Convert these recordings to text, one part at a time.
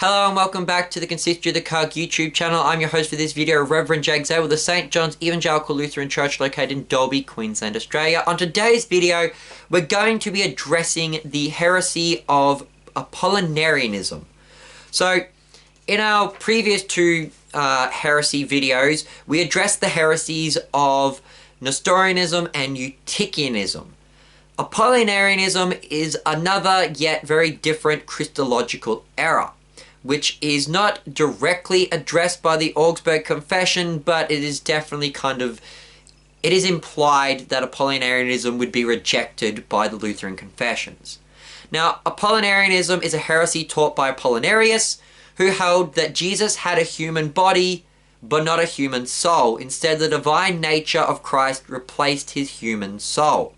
Hello and welcome back to the Consistory of the Cog YouTube channel. I'm your host for this video, Reverend Zabel of the St. John's Evangelical Lutheran Church located in Dalby, Queensland, Australia. On today's video, we're going to be addressing the heresy of Apollinarianism. So, in our previous two heresy videos, we addressed the heresies of Nestorianism and Eutychianism. Apollinarianism is another yet very different Christological error, which is not directly addressed by the Augsburg Confession, but it is definitely it is implied that Apollinarianism would be rejected by the Lutheran confessions. Now, Apollinarianism is a heresy taught by Apollinarius, who held that Jesus had a human body, but not a human soul. Instead, the divine nature of Christ replaced his human soul.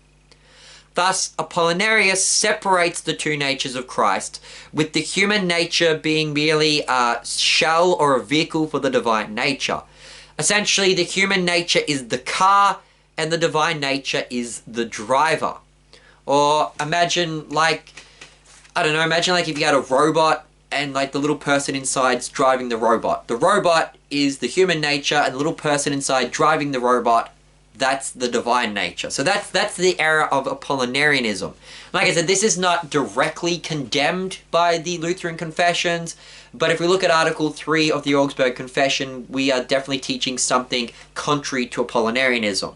Thus, Apollinarius separates the two natures of Christ, with the human nature being merely a shell or a vehicle for the divine nature. Essentially, the human nature is the car, and the divine nature is the driver. Or imagine imagine if you had a robot, and the little person inside's driving the robot. The robot is the human nature, and the little person inside driving the robot, that's the divine nature. So that's the error of Apollinarianism. Like I said, this is not directly condemned by the Lutheran confessions, but if we look at Article 3 of the Augsburg Confession, we are definitely teaching something contrary to Apollinarianism.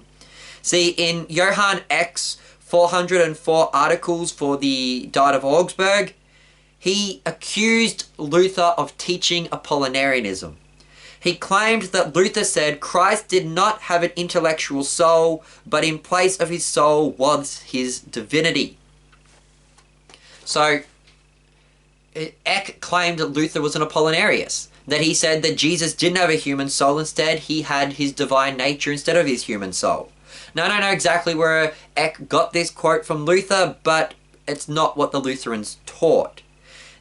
See, in Johann Eck's 404 articles for the Diet of Augsburg, he accused Luther of teaching Apollinarianism. He claimed that Luther said Christ did not have an intellectual soul, but in place of his soul was his divinity. So, Eck claimed that Luther was an Apollinarius, that he said that Jesus didn't have a human soul, instead he had his divine nature instead of his human soul. Now, I don't know exactly where Eck got this quote from Luther, but it's not what the Lutherans taught.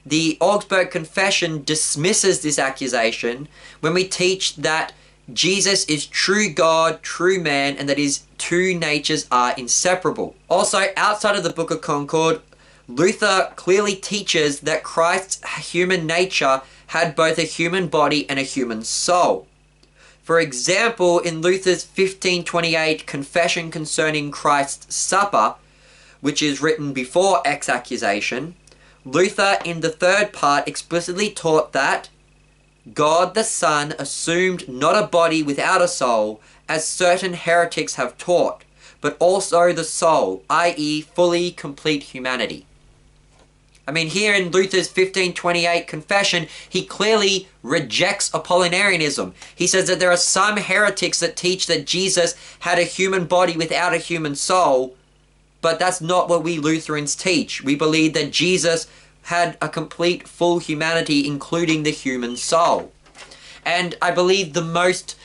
The Augsburg Confession dismisses this accusation when we teach that Jesus is true God, true man, and that his two natures are inseparable. Also, outside of the Book of Concord, Luther clearly teaches that Christ's human nature had both a human body and a human soul. For example, in Luther's 1528 Confession Concerning Christ's Supper, which is written before Eck's accusation, Luther, in the third part, explicitly taught that God the Son assumed not a body without a soul, as certain heretics have taught, but also the soul, i.e. fully complete humanity. I mean, here in Luther's 1528 confession, he clearly rejects Apollinarianism. He says that there are some heretics that teach that Jesus had a human body without a human soul, but that's not what we Lutherans teach. We believe that Jesus had a complete, full humanity, including the human soul. And I believe the most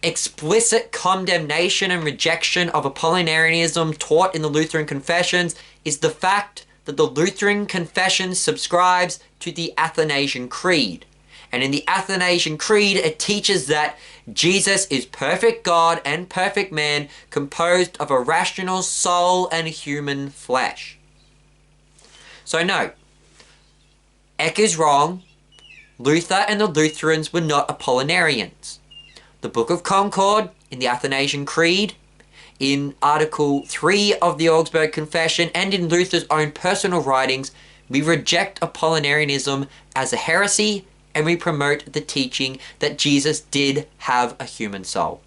explicit condemnation and rejection of Apollinarianism taught in the Lutheran confessions is the fact that the Lutheran confession subscribes to the Athanasian Creed. And in the Athanasian Creed, it teaches that Jesus is perfect God and perfect man, composed of a rational soul and human flesh. So no, Eck is wrong. Luther and the Lutherans were not Apollinarians. The Book of Concord, in the Athanasian Creed, in Article 3 of the Augsburg Confession, and in Luther's own personal writings, we reject Apollinarianism as a heresy, and we promote the teaching that Jesus did have a human soul.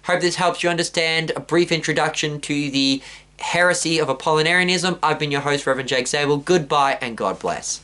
Hope this helps you understand a brief introduction to the heresy of Apollinarianism. I've been your host, Reverend Zabel. Goodbye and God bless.